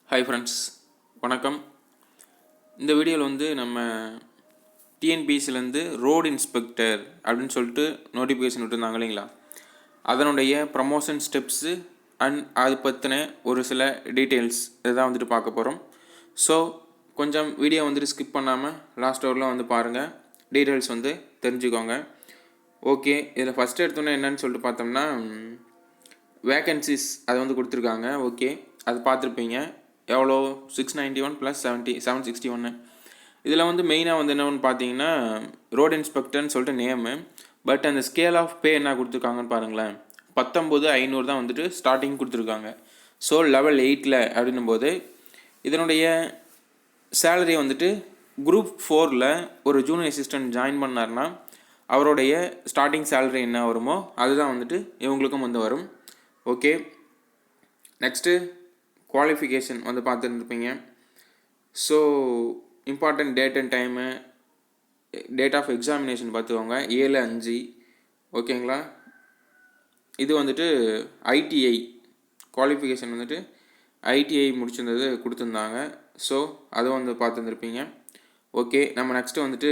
Hi friends, வணக்கம். இந்த வீடியோவில் வந்து நம்ம டிஎன்பிஎஸ்சிலேருந்து ரோடு இன்ஸ்பெக்டர் அப்படின்னு சொல்லிட்டு நோட்டிஃபிகேஷன் விட்டுருந்தாங்க இல்லைங்களா, அதனுடைய ப்ரமோஷன் ஸ்டெப்ஸு அண்ட் அது பற்றின ஒரு சில டீட்டெயில்ஸ் இதுதான் வந்துட்டு பார்க்க போகிறோம். ஸோ கொஞ்சம் வீடியோ வந்துட்டு ஸ்கிப் பண்ணாமல் லாஸ்ட் ஹவரில் வந்து பாருங்கள், டீட்டெயில்ஸ் வந்து தெரிஞ்சுக்கோங்க. ஓகே, இதில் ஃபஸ்ட்டு எடுத்தோன்னே என்னன்னு சொல்லிட்டு பார்த்தோம்னா வேக்கன்சிஸ் அது வந்து கொடுத்துருக்காங்க. ஓகே, அது பார்த்துருப்பீங்க. எவ்வளோ 691 + 761. இதில் வந்து மெயினாக வந்து என்னென்னு பார்த்தீங்கன்னா ரோடு இன்ஸ்பெக்டர்னு சொல்லிட்டு நேமு. பட் அந்த ஸ்கேல் ஆஃப் பே என்ன கொடுத்துருக்காங்கன்னு பாருங்களேன். 19,500 தான் வந்துட்டு ஸ்டார்டிங் கொடுத்துருக்காங்க. ஸோ லெவல் 8 அப்படின்னும் போது இதனுடைய சேலரி வந்துட்டு குரூப் 4 ஒரு ஜூனியர் அசிஸ்டன்ட் ஜாயின் பண்ணார்னா அவருடைய ஸ்டார்டிங் சேலரி என்ன வருமோ அதுதான் வந்துட்டு இவங்களுக்கும் வந்து வரும். ஓகே, நெக்ஸ்ட்டு குவாலிஃபிகேஷன் வந்து பார்த்துருந்துருப்பீங்க. So important date and time, date of examination பார்த்துக்கோங்க 7/5. ஓகேங்களா, இது வந்துட்டு ஐடிஐ குவாலிஃபிகேஷன் வந்துட்டு ஐடிஐ முடிச்சிருந்தது கொடுத்துருந்தாங்க. ஸோ அது வந்து பார்த்துருந்துருப்பீங்க. ஓகே, நம்ம நெக்ஸ்ட்டு வந்துட்டு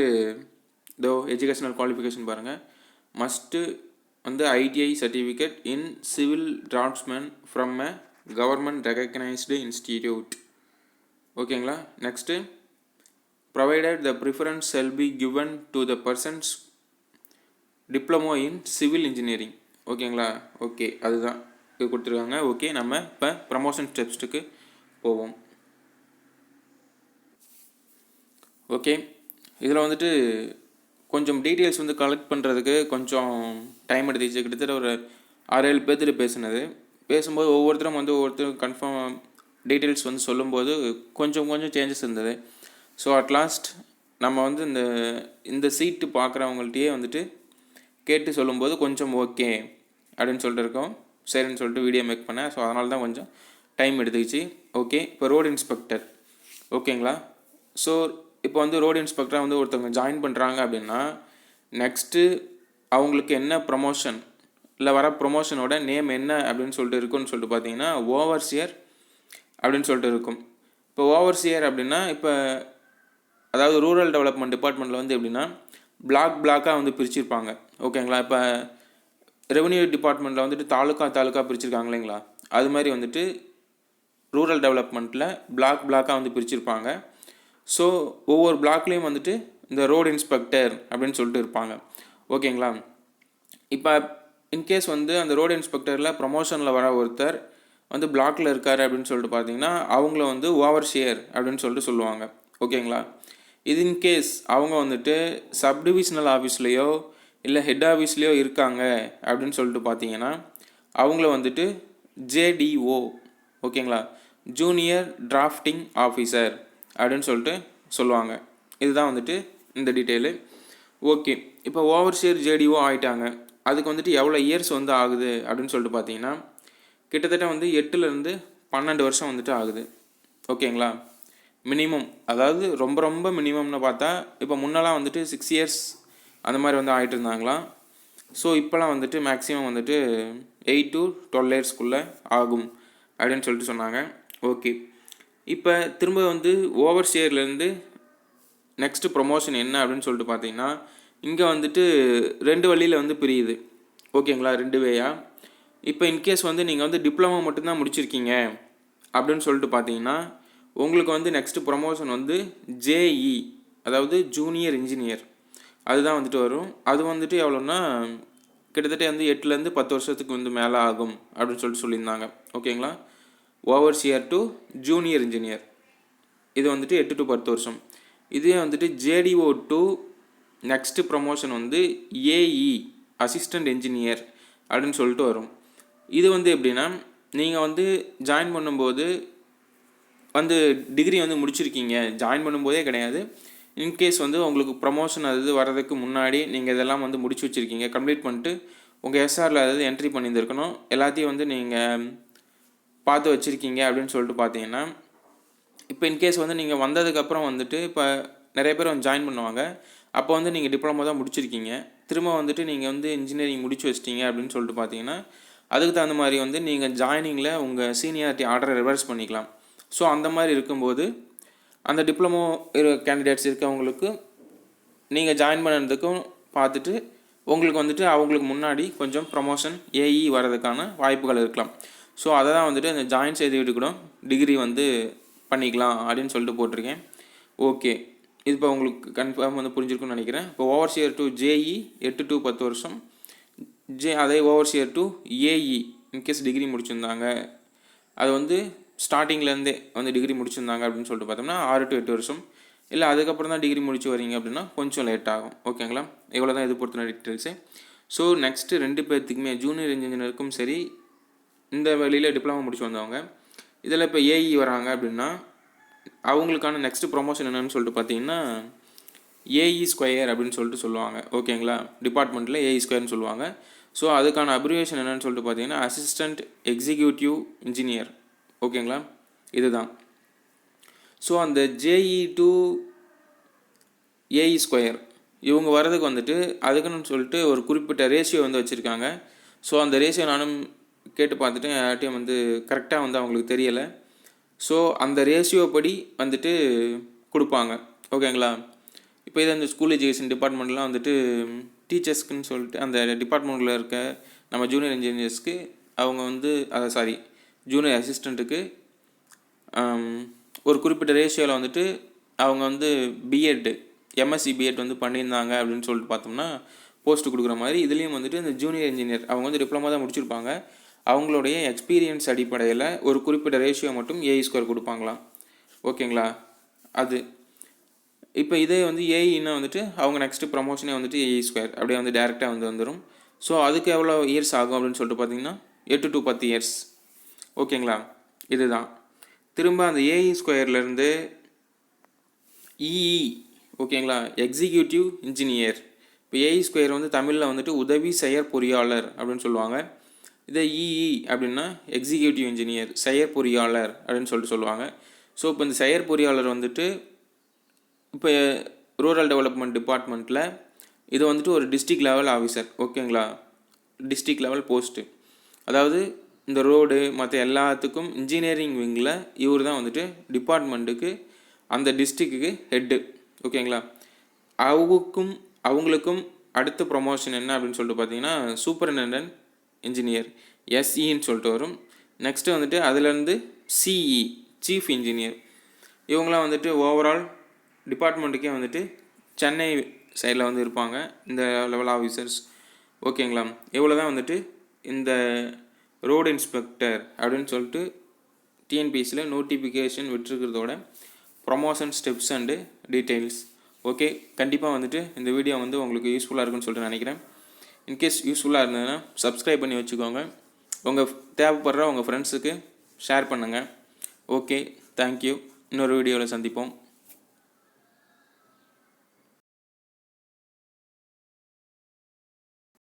எஜுகேஷனல் குவாலிஃபிகேஷன் பாருங்கள். மஸ்ட்டு வந்து ITI certificate in civil draftsman from a government recognised institute. ஓகேங்களா, next provided the preference shall be given to the persons diploma in civil engineering. ஓகேங்களா, ஓகே அதுதான் இது கொடுத்துருக்காங்க. ஓகே, நம்ம இப்போ ப்ரமோஷன் ஸ்டெப்ஸ்ட்டுக்கு போவோம். ஓகே, இதில் வந்துட்டு கொஞ்சம் டீட்டெயில்ஸ் வந்து கலெக்ட் பண்ணுறதுக்கு கொஞ்சம் டைம் எடுத்துச்சு. கிட்டத்தட்ட ஒரு 6-7 பேர்த்துட்டு பேசும்போது ஒவ்வொருத்தரும் கன்ஃபார்ம் டீட்டெயில்ஸ் வந்து சொல்லும்போது கொஞ்சம் சேஞ்சஸ் இருந்தது. ஸோ அட் லாஸ்ட் நம்ம வந்து இந்த சீட்டு பார்க்குறவங்கள்ட்டையே வந்துட்டு கேட்டு சொல்லும்போது கொஞ்சம் ஓகே அப்படின்னு சொல்லிட்டு இருக்கோம். சரின்னு சொல்லிட்டு வீடியோ மேக் பண்ணேன். ஸோ அதனால தான் கொஞ்சம் டைம் எடுத்துக்கிச்சு. ஓகே, இப்போ ரோடு இன்ஸ்பெக்டர். ஓகேங்களா, ஸோ இப்போ வந்து ரோடு இன்ஸ்பெக்டராக வந்து ஒருத்தவங்க ஜாயின் பண்ணுறாங்க அப்படின்னா நெக்ஸ்ட்டு அவங்களுக்கு என்ன ப்ரமோஷன் இல்லை வர ப்ரொமோஷனோட நேம் என்ன அப்படின்னு சொல்லிட்டு இருக்குன்னு சொல்லிட்டு பார்த்தீங்கன்னா ஓவர்சியர் அப்படின்னு சொல்லிட்டு இருக்கும். இப்போ ஓவர்சியர் அப்படின்னா இப்போ அதாவது ரூரல் டெவலப்மெண்ட் டிபார்ட்மெண்ட்டில் வந்து எப்படின்னா பிளாக்காக வந்து பிரிச்சிருப்பாங்க. ஓகேங்களா, இப்போ ரெவன்யூ டிபார்ட்மெண்ட்டில் வந்துட்டு தாலுக்கா பிரிச்சிருக்காங்க இல்லைங்களா, அது மாதிரி வந்துட்டு ரூரல் டெவலப்மெண்ட்டில் பிளாக்காக வந்து பிரிச்சிருப்பாங்க. ஸோ ஒவ்வொரு பிளாக்லேயும் வந்துட்டு இந்த ரோடு இன்ஸ்பெக்டர் அப்படின்னு சொல்லிட்டு இருப்பாங்க. ஓகேங்களா, இப்போ இன்கேஸ் வந்து அந்த ரோடு இன்ஸ்பெக்டரில் ப்ரமோஷனில் வர ஒருத்தர் வந்து பிளாக்கில் இருக்கார் அப்படின்னு சொல்லிட்டு பார்த்தீங்கன்னா அவங்கள வந்து ஓவர்சியர் அப்படின்னு சொல்லிட்டு சொல்லுவாங்க. ஓகேங்களா, இது இன்கேஸ் அவங்க வந்துட்டு சப்டிவிஷனல் ஆஃபீஸ்லேயோ இல்லை ஹெட் ஆஃபீஸ்லேயோ இருக்காங்க அப்படின்னு சொல்லிட்டு பார்த்தீங்கன்னா அவங்கள வந்துட்டு ஜேடிஓ, ஓகேங்களா, ஜூனியர் டிராஃப்டிங் ஆஃபீஸர் அப்படின்னு சொல்லிட்டு சொல்லுவாங்க. இதுதான் வந்துட்டு இந்த டீட்டெயிலு. ஓகே, இப்போ ஓவர்சியர் ஜேடிஓ ஆகிட்டாங்க. அதுக்கு வந்துட்டு எவ்வளோ இயர்ஸ் வந்து ஆகுது அப்படின்னு சொல்லிட்டு பார்த்தீங்கன்னா கிட்டத்தட்ட வந்து 8 to 12 வருஷம் வந்துட்டு ஆகுது. ஓகேங்களா, மினிமம், அதாவது ரொம்ப மினிமம்னு பார்த்தா இப்போ முன்னெல்லாம் வந்துட்டு 6 years அந்த மாதிரி வந்து ஆகிட்டு இருந்தாங்களாம். ஸோ இப்போலாம் வந்துட்டு மேக்ஸிமம் வந்துட்டு 8 to 12 yearsக்குள்ளே ஆகும் அப்படின்னு சொல்லிட்டு சொன்னாங்க. ஓகே, இப்போ திரும்ப வந்து ஓவர்சியர்லேருந்து நெக்ஸ்ட்டு ப்ரொமோஷன் என்ன அப்படின்னு சொல்லிட்டு பார்த்தீங்கன்னா இங்கே வந்துட்டு 2 வழியில் வந்து பிரியுது. ஓகேங்களா, 2 வேயா. இப்போ இன்கேஸ் வந்து நீங்கள் வந்து டிப்ளமோ மட்டும்தான் முடிச்சிருக்கீங்க அப்படின்னு சொல்லிட்டு பார்த்தீங்கன்னா உங்களுக்கு வந்து நெக்ஸ்ட்டு ப்ரொமோஷன் வந்து ஜேஇ, அதாவது ஜூனியர் இன்ஜினியர், அதுதான் வந்துட்டு வரும். அது வந்துட்டு எவ்வளோன்னா கிட்டத்தட்ட வந்து 8 to 10 வருஷத்துக்கு வந்து மேலே ஆகும் அப்படின்னு சொல்லிட்டு சொல்லியிருந்தாங்க. ஓகேங்களா, ஓவர்சியர் டு ஜூனியர் இன்ஜினியர் இது வந்துட்டு 8 to 10 வருஷம். இதே வந்துட்டு ஜேடிஓ டு நெக்ஸ்ட்டு ப்ரமோஷன் வந்து ஏஇ அசிஸ்டண்ட் என்ஜினியர் அப்படின்னு சொல்லிட்டு வரும். இது வந்து எப்படின்னா நீங்கள் வந்து ஜாயின் பண்ணும்போது வந்து டிகிரி வந்து முடிச்சிருக்கீங்க, ஜாயின் பண்ணும்போதே கிடையாது. இன்கேஸ் வந்து உங்களுக்கு ப்ரமோஷன் அது வர்றதுக்கு முன்னாடி நீங்கள் இதெல்லாம் வந்து முடிச்சு வச்சுருக்கீங்க, கம்ப்ளீட் பண்ணிட்டு உங்கள் எஸ்ஆரில் அதாவது என்ட்ரி பண்ணியிருந்துருக்கணும், எல்லாத்தையும் வந்து நீங்கள் பார்த்து வச்சுருக்கீங்க அப்படின்னு சொல்லிட்டு பார்த்தீங்கன்னா இப்போ இன்கேஸ் வந்து நீங்கள் வந்ததுக்கப்புறம் வந்துட்டு இப்போ நிறைய பேர் வந்து ஜாயின் பண்ணுவாங்க. அப்போ வந்து நீங்கள் டிப்ளமோ தான் முடிச்சிருக்கீங்க, திரும்ப வந்துட்டு நீங்கள் வந்து இன்ஜினியரிங் முடிச்சு வச்சிட்டீங்க அப்படின்னு சொல்லிட்டு பார்த்தீங்கன்னா அதுக்கு தகுந்த மாதிரி வந்து நீங்கள் ஜாயினிங்கில் உங்கள் சீனியாரிட்டி ஆர்டரை ரிவர்ஸ் பண்ணிக்கலாம். ஸோ அந்த மாதிரி இருக்கும்போது அந்த டிப்ளமோ கேண்டிடேட்ஸ் இருக்கவங்களுக்கு நீங்கள் ஜாயின் பண்ணதுக்கும் பார்த்துட்டு உங்களுக்கு வந்துட்டு அவங்களுக்கு முன்னாடி கொஞ்சம் ப்ரமோஷன் ஏஇ வரதுக்கான வாய்ப்புகள் இருக்கலாம். ஸோ அதை தான் வந்துட்டு அந்த ஜாயின் செய்துவிட்டு கூட டிகிரி வந்து பண்ணிக்கலாம் அப்படின்னு சொல்லிட்டு போட்டிருக்கேன். ஓகே, இது இப்போ உங்களுக்கு கன்ஃபார்ம் வந்து புரிஞ்சிருக்குன்னு நினைக்கிறேன். இப்போ ஓவர்சியர் டு ஜேஇ 8 to 10 வருஷம், அதே overseer to AE in case degree முடிச்சிருந்தாங்க, அது வந்து ஸ்டார்டிங்லேருந்தே வந்து டிகிரி முடிச்சிருந்தாங்க அப்படின்னு சொல்லிட்டு பார்த்தோம்னா 6 to 8 வருஷம். இல்லை அதுக்கப்புறம் தான் டிகிரி முடிச்சு வரீங்க அப்படின்னா கொஞ்சம் லேட் ஆகும். ஓகேங்களா, இவ்வளோ தான் இது பொறுத்த டீட்டெயில்ஸு. ஸோ நெக்ஸ்ட்டு 2 பேர்த்துக்குமே ஜூனியர் இன்ஜினியருக்கும் சரி, இந்த வழியில் டிப்ளமோ முடிச்சு வந்தவங்க இதில் இப்போ ஏஇ வராங்க அப்படின்னா அவங்களுக்கான நெக்ஸ்ட் ப்ரொமோஷன் என்னன்னு சொல்லிட்டு பார்த்தீங்கன்னா ஏஇ ஸ்கொயர் அப்படின்னு சொல்லிட்டு சொல்லுவாங்க. ஓகேங்களா, டிபார்ட்மெண்ட்டில் ஏஇ ஸ்கொயர்னு சொல்லுவாங்க. ஸோ அதுக்கான அப்ரிவேஷன் என்னன்னு சொல்லிட்டு பார்த்தீங்கன்னா அசிஸ்டண்ட் எக்ஸிக்யூட்டிவ் இன்ஜினியர். ஓகேங்களா, இதுதான். ஸோ அந்த ஜேஇ டு ஏஇ ஸ்கொயர் இவங்க வரதுக்கு வந்துட்டு அதுக்குன்னு சொல்லிட்டு ஒரு குறிப்பிட்ட ரேஷியோ வந்து வச்சுருக்காங்க. ஸோ அந்த ரேஷியோ நானும் கேட்டு பார்த்துட்டு யார்ட்டையும் வந்து கரெக்டாக வந்து அவங்களுக்கு தெரியலை. ஸோ அந்த ரேஷியோ படி வந்துட்டு கொடுப்பாங்க. ஓகேங்களா, இப்போ இது அந்த ஸ்கூல் எஜுகேஷன் டிபார்ட்மெண்ட்லாம் வந்துட்டு டீச்சர்ஸ்க்குன்னு சொல்லிட்டு அந்த டிபார்ட்மெண்ட்டில் இருக்க நம்ம ஜூனியர் இன்ஜினியர்ஸ்க்கு அவங்க வந்து ஜூனியர் அசிஸ்டண்ட்டுக்கு ஒரு குறிப்பிட்ட ரேஷியோவில் வந்துட்டு அவங்க வந்து பிஎட் எம்எஸ்சி பிஎட் வந்து பண்ணியிருந்தாங்க அப்படின்னு சொல்லிட்டு பார்த்தோம்னா போஸ்ட் கொடுக்குற மாதிரி இதுலேயும் வந்துட்டு இந்த ஜூனியர் இன்ஜினியர் அவங்க வந்து டிப்ளமோ தான் முடிச்சிருப்பாங்க, அவங்களுடைய எக்ஸ்பீரியன்ஸ் அடிப்படையில் ஒரு குறிப்பிட்ட ரேஷியோ மட்டும் ஏஇ ஸ்கொயர் கொடுப்பாங்களாம். ஓகேங்களா, அது இப்போ இதே வந்து ஏஇன்னா வந்துட்டு அவங்க நெக்ஸ்ட்டு ப்ரமோஷனே வந்துட்டு ஏஇ ஸ்கொயர் அப்படியே வந்து டேரெக்டாக வந்து வந்துடும். ஸோ அதுக்கு எவ்வளோ இயர்ஸ் ஆகும் அப்படின்னு சொல்லிட்டு பார்த்தீங்கன்னா 8 to 10 இயர்ஸ். ஓகேங்களா, இதுதான். திரும்ப அந்த ஏஇ ஸ்கொயர்லேருந்து இஇ, ஓகேங்களா, எக்ஸிக்யூட்டிவ் இன்ஜினியர். இப்போ ஏஇ ஸ்கொயர் வந்து தமிழில் வந்துட்டு உதவி செயற்பொறியாளர் அப்படின்னு சொல்லுவாங்க. இதே இஇ அப்படின்னா எக்ஸிக்யூட்டிவ் இன்ஜினியர், செயற்பொறியாளர் அப்படின்னு சொல்லிட்டு சொல்லுவாங்க. ஸோ இப்போ இந்த செயற்பொறியாளர் வந்துட்டு இப்போ ரூரல் டெவலப்மெண்ட் டிபார்ட்மெண்ட்டில் இது வந்துட்டு ஒரு டிஸ்ட்ரிக்ட் லெவல் ஆஃபீஸர். ஓகேங்களா, டிஸ்ட்ரிக்ட் லெவல் போஸ்ட்டு. அதாவது இந்த ரோடு மற்ற எல்லாத்துக்கும் இன்ஜினியரிங் விங்கில் இவர் தான் வந்துட்டு டிபார்ட்மெண்ட்டுக்கு அந்த டிஸ்ட்ரிக்ட்டுக்கு ஹெட்டு. ஓகேங்களா, அவங்களுக்கும் அடுத்த ப்ரொமோஷன் என்ன அப்படின்னு சொல்லிட்டு பார்த்தீங்கன்னா சூப்பரிண்டெண்டன்ட் இன்ஜினியர் எஸ்இன்னு சொல்லிட்டு வரும். நெக்ஸ்ட்டு வந்துட்டு அதுலேருந்து சிஇ சீஃப் இன்ஜினியர். இவங்களாம் வந்துட்டு ஓவரால் டிபார்ட்மெண்ட்டுக்கே வந்துட்டு சென்னை சைடில் வந்து இருப்பாங்க இந்த லெவல் ஆஃபீஸர்ஸ். ஓகேங்களா, இவ்வளோ தான் வந்துட்டு இந்த ரோடு இன்ஸ்பெக்டர் அப்படின்னு சொல்லிட்டு டிஎன்பிஎஸ்சியில் நோட்டிஃபிகேஷன் விட்டுருக்கிறதோட promotion steps and details. Okay, கண்டிப்பாக வந்துட்டு இந்த வீடியோ வந்து உங்களுக்கு யூஸ்ஃபுல்லாக இருக்குன்னு சொல்லிட்டு நினைக்கிறேன். இன்கேஸ் யூஸ்ஃபுல்லாக இருந்ததுன்னா சப்ஸ்கிரைப் பண்ணி வச்சுக்கோங்க, உங்கள் தேவைப்படுற உங்கள் ஃப்ரெண்ட்ஸுக்கு ஷேர் பண்ணுங்கள். Okay, thank you. இன்னொரு வீடியோவில் சந்திப்போம்.